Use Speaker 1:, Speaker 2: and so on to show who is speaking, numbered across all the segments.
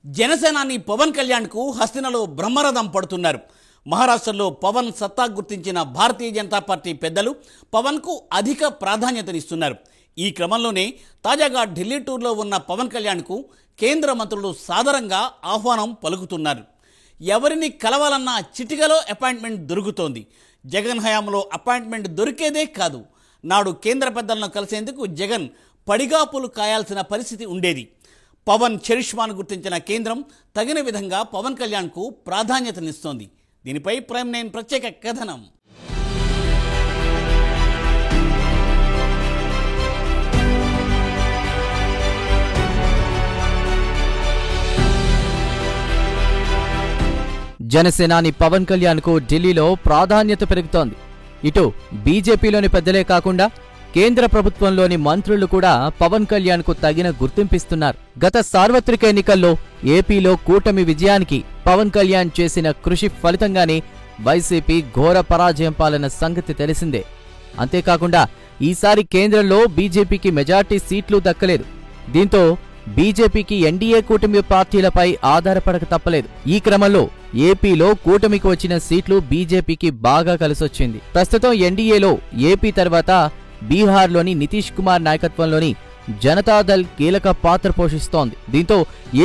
Speaker 1: జనసేనాని పవన్ కళ్యాణ్కు హస్తినలో బ్రహ్మరథం పడుతున్నారు. మహారాష్ట్రలో పవన్ సత్తా గుర్తించిన భారతీయ జనతా పార్టీ పెద్దలు పవన్కు అధిక ప్రాధాన్యతనిస్తున్నారు. ఈ క్రమంలోనే తాజాగా ఢిల్లీ టూర్లో ఉన్న పవన్ కళ్యాణ్కు కేంద్ర మంత్రులు సాదరంగా ఆహ్వానం పలుకుతున్నారు. ఎవరిని కలవాలన్నా చిటికలో అపాయింట్మెంట్ దొరుకుతోంది. జగన్ హయాంలో అపాయింట్మెంట్ దొరికేదే కాదు, నాడు కేంద్ర పెద్దలను కలిసేందుకు జగన్ పడిగాపులు కాయాల్సిన పరిస్థితి ఉండేది. పవన్ చరిష్మాను గుర్తించిన కేంద్రం తగిన విధంగా పవన్ కళ్యాణ్కు ప్రాధాన్యతనిస్తోంది. దీనిపై ప్రైమ్ 9 ప్రత్యేక కథనం.
Speaker 2: జనసేనాని పవన్ కళ్యాణ్కు ఢిల్లీలో ప్రాధాన్యత పెరుగుతోంది. ఇటు బీజేపీలోని పెద్దలే కాకుండా కేంద్ర ప్రభుత్వంలోని మంత్రులు కూడా పవన్ కళ్యాణ్కు తగిన గుర్తింపిస్తున్నారు. గత సార్వత్రిక ఎన్నికల్లో ఏపీలో కూటమి విజయానికి పవన్ కళ్యాణ్ చేసిన కృషి ఫలితంగానే వైసీపీ ఘోర పరాజయం పాలన సంగతి తెలిసిందే. అంతేకాకుండా ఈసారి కేంద్రంలో బీజేపీకి మెజార్టీ సీట్లు దక్కలేదు. దీంతో బీజేపీకి ఎన్డీఏ కూటమి పార్టీలపై ఆధారపడక తప్పలేదు. ఈ క్రమంలో ఏపీలో కూటమికి వచ్చిన సీట్లు బీజేపీకి బాగా కలిసొచ్చింది. ప్రస్తుతం ఎన్డీఏలో ఏపీ తర్వాత బీహార్లోని నితీష్ కుమార్ నాయకత్వంలోని జనతాదళ్ కీలక పాత్ర పోషిస్తోంది. దీంతో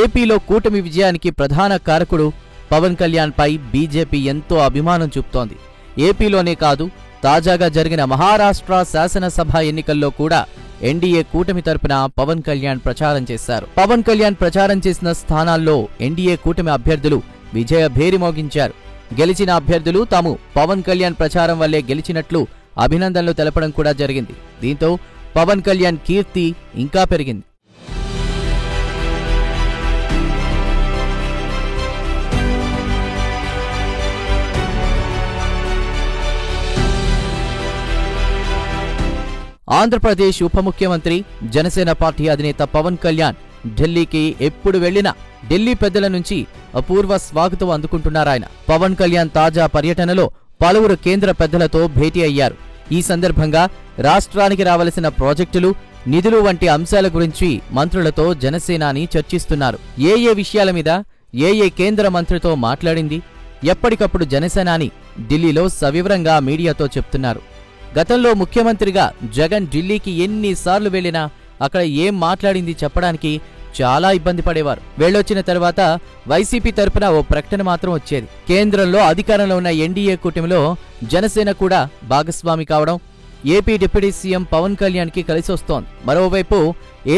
Speaker 2: ఏపీలో కూటమి విజయానికి ప్రధాన కారకుడు పవన్ కళ్యాణ్ పై బీజేపీ ఎంతో అభిమానం చూపుతోంది. ఏపీలోనే కాదు, తాజాగా జరిగిన మహారాష్ట్ర శాసనసభ ఎన్నికల్లో కూడా ఎన్డీఏ కూటమి తరపున పవన్ కళ్యాణ్ ప్రచారం చేశారు. పవన్ కళ్యాణ్ ప్రచారం చేసిన స్థానాల్లో ఎన్డీఏ కూటమి అభ్యర్థులు విజయ భేరి మోగించారు. గెలిచిన అభ్యర్థులు తాము పవన్ కళ్యాణ్ ప్రచారం వల్లే గెలిచినట్లు అభినందనలు తెలపడం కూడా జరిగింది. దీంతో పవన్ కళ్యాణ్ కీర్తి ఇంకా పెరిగింది. ఆంధ్రప్రదేశ్ ఉప ముఖ్యమంత్రి, జనసేన పార్టీ అధినేత పవన్ కళ్యాణ్ ఢిల్లీకి ఎప్పుడు వెళ్లినా ఢిల్లీ పెద్దల నుంచి అపూర్వ స్వాగతం అందుకుంటున్నారాయన. పవన్ కళ్యాణ్ తాజా పర్యటనలో పలువురు కేంద్ర పెద్దలతో భేటీ అయ్యారు. ఈ సందర్భంగా రాష్ట్రానికి రావలసిన ప్రాజెక్టులు, నిధులు వంటి అంశాల గురించి మంత్రులతో జనసేనాని చర్చిస్తున్నారు. ఏ విషయాల మీద ఏ కేంద్ర మంత్రితో మాట్లాడింది ఎప్పటికప్పుడు జనసేనాని ఢిల్లీలో సవివరంగా మీడియాతో చెప్తున్నారు. గతంలో ముఖ్యమంత్రిగా జగన్ ఢిల్లీకి ఎన్నిసార్లు వెళ్లినా అక్కడ ఏం మాట్లాడింది చెప్పడానికి చాలా ఇబ్బంది పడేవారు. వెళ్ళొచ్చిన తర్వాత వైసీపీ తరపున ఓ ప్రకటన మాత్రం వచ్చేది. కేంద్రంలో అధికారంలో ఉన్న ఎన్డీఏ కూటమిలో జనసేన కూడా భాగస్వామి కావడం ఏపీ డిప్యూటీ సీఎం పవన్ కళ్యాణ్కి కలిసొస్తోంది. మరోవైపు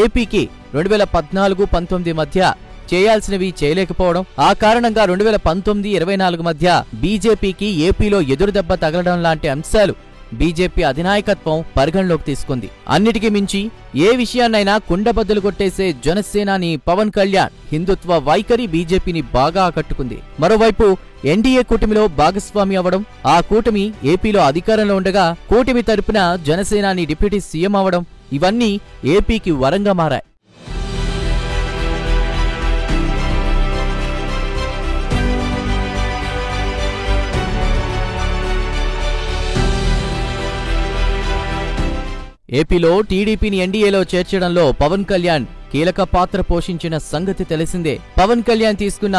Speaker 2: ఏపీకి 2014-19 మధ్య చేయాల్సినవి చేయలేకపోవడం, ఆ కారణంగా 2019-24 మధ్య బీజేపీకి ఏపీలో ఎదురుదెబ్బ తగలడం లాంటి అంశాలు బీజేపీ అధినాయకత్వం పరిగణలోకి తీసుకుంది. అన్నిటికీ మించి ఏ విషయాన్నైనా కుండబద్దలు కొట్టేసే జనసేనాని పవన్ కళ్యాణ్ హిందుత్వ వైఖరి బీజేపీని బాగా ఆకట్టుకుంది. మరోవైపు ఎన్డీఏ కూటమిలో భాగస్వామి అవ్వడం, ఆ కూటమి ఏపీలో అధికారంలో ఉండగా కూటమి తరపున జనసేనాని డిప్యూటీ సీఎం అవ్వడం, ఇవన్నీ ఏపీకి వరంగా మారాయి. ఏపీలో టీడీపీని ఎన్డీఏలో చేర్చడంలో పవన్ కళ్యాణ్ కీలక పాత్ర పోషించిన సంగతి తెలిసిందే. పవన్ కళ్యాణ్ తీసుకున్న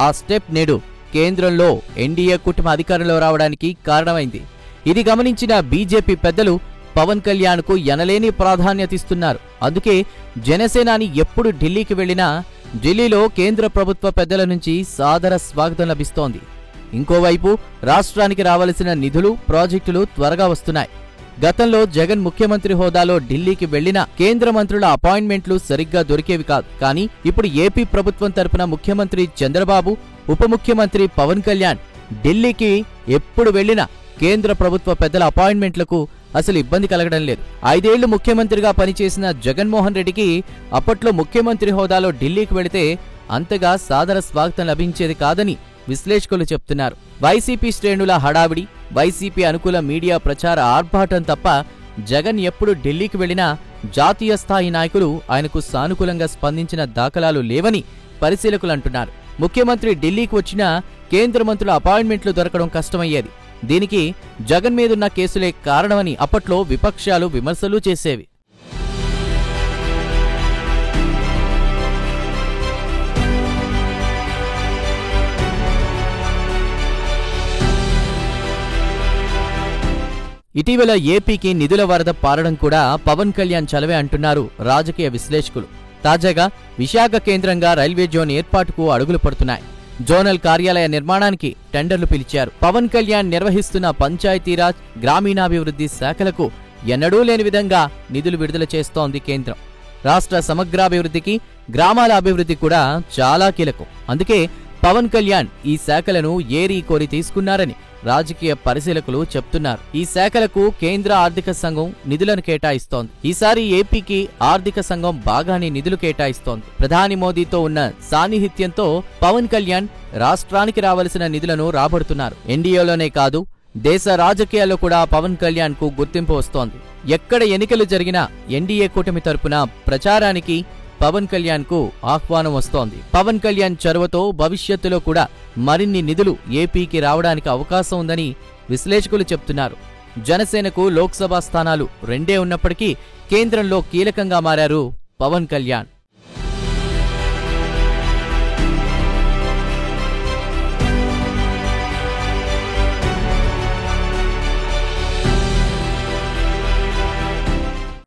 Speaker 2: ఆ స్టెప్ నేడు కేంద్రంలో ఎన్డీఏ కూటమి అధికారంలో రావడానికి కారణమైంది. ఇది గమనించిన బీజేపీ పెద్దలు పవన్ కళ్యాణ్కు ఎనలేని ప్రాధాన్యతిస్తున్నారు. అందుకే జనసేనాని ఎప్పుడు ఢిల్లీకి వెళ్లినా ఢిల్లీలో కేంద్ర ప్రభుత్వ పెద్దల నుంచి సాదర స్వాగతం లభిస్తోంది. ఇంకోవైపు రాష్ట్రానికి రావలసిన నిధులు, ప్రాజెక్టులు త్వరగా వస్తున్నాయి. గతంలో జగన్ ముఖ్యమంత్రి హోదాలో ఢిల్లీకి వెళ్లిన కేంద్ర మంత్రుల అపాయింట్మెంట్లు సరిగ్గా దొరికేవి కాదు. కానీ ఇప్పుడు ఏపీ ప్రభుత్వం తరపున ముఖ్యమంత్రి చంద్రబాబు, ఉప ముఖ్యమంత్రి పవన్ కళ్యాణ్ ఢిల్లీకి ఎప్పుడు వెళ్లినా కేంద్ర ప్రభుత్వ పెద్దల అపాయింట్మెంట్లకు అసలు ఇబ్బంది కలగడం లేదు. 5 ఏళ్లు ముఖ్యమంత్రిగా పనిచేసిన జగన్మోహన్ రెడ్డికి అప్పట్లో ముఖ్యమంత్రి హోదాలో ఢిల్లీకి వెళితే అంతగా సాదర స్వాగతం లభించేది కాదని విశ్లేషకులు చెప్తున్నారు. వైసీపీ శ్రేణుల హడావిడి, వైసీపీ అనుకూల మీడియా ప్రచార ఆర్భాటం తప్ప జగన్ ఎప్పుడు ఢిల్లీకి వెళ్లినా జాతీయ స్థాయి నాయకులు ఆయనకు సానుకూలంగా స్పందించిన దాఖలాలు లేవని పరిశీలకులు అంటున్నారు. ముఖ్యమంత్రి ఢిల్లీకి వచ్చినా కేంద్ర మంత్రుల అపాయింట్మెంట్లు దొరకడం కష్టమయ్యేది. దీనికి జగన్ మీదున్న కేసులే కారణమని అప్పట్లో విపక్షాలు విమర్శలు చేసేవి. ఇటీవల ఏపీకి నిధుల వరద పారడం కూడా పవన్ కళ్యాణ్ చలవే అంటున్నారు రాజకీయ విశ్లేషకులు. తాజాగా విశాఖ కేంద్రంగా రైల్వే జోన్ ఏర్పాటుకు అడుగులు పడుతున్నాయి. జోనల్ కార్యాలయ నిర్మాణానికి టెండర్లు పిలిచారు. పవన్ కళ్యాణ్ నిర్వహిస్తున్న పంచాయతీరాజ్, గ్రామీణాభివృద్ధి శాఖలకు ఎన్నడూ లేని విధంగా నిధులు విడుదల చేస్తోంది కేంద్రం. రాష్ట్ర సమగ్రాభివృద్ధికి, గ్రామాల అభివృద్ధి కూడా చాలా కీలకం. అందుకే పవన్ కళ్యాణ్ ఈ శాఖలను ఏరి కోరి తీసుకున్నారని రాజకీయ పరిశీలకులు చెప్తున్నారు. ఈ శాఖలకు కేంద్ర ఆర్థిక సంఘం నిధులను కేటాయిస్తోంది. ఈసారి ఏపీకి ఆర్థిక సంఘం బాగానే నిధులు కేటాయిస్తోంది. ప్రధాని మోదీతో ఉన్న సాన్నిహిత్యంతో పవన్ కళ్యాణ్ రాష్ట్రానికి రావలసిన నిధులను రాబడుతున్నారు. ఎన్డీఏలోనే కాదు, దేశ రాజకీయాల్లో కూడా పవన్ కళ్యాణ్ కు గుర్తింపు వస్తోంది. ఎక్కడ ఎన్నికలు జరిగినా ఎన్డీఏ కూటమి తరపున ప్రచారానికి పవన్ కళ్యాణ్ కు ఆహ్వానం వస్తోంది. పవన్ కళ్యాణ్ చొరవతో భవిష్యత్తులో కూడా మరిన్ని నిధులు ఏపీకి రావడానికి అవకాశం ఉందని విశ్లేషకులు చెప్తున్నారు. జనసేనకు లోక్సభ స్థానాలు 2 ఉన్నప్పటికీ కేంద్రంలో కీలకంగా మారారు పవన్ కళ్యాణ్.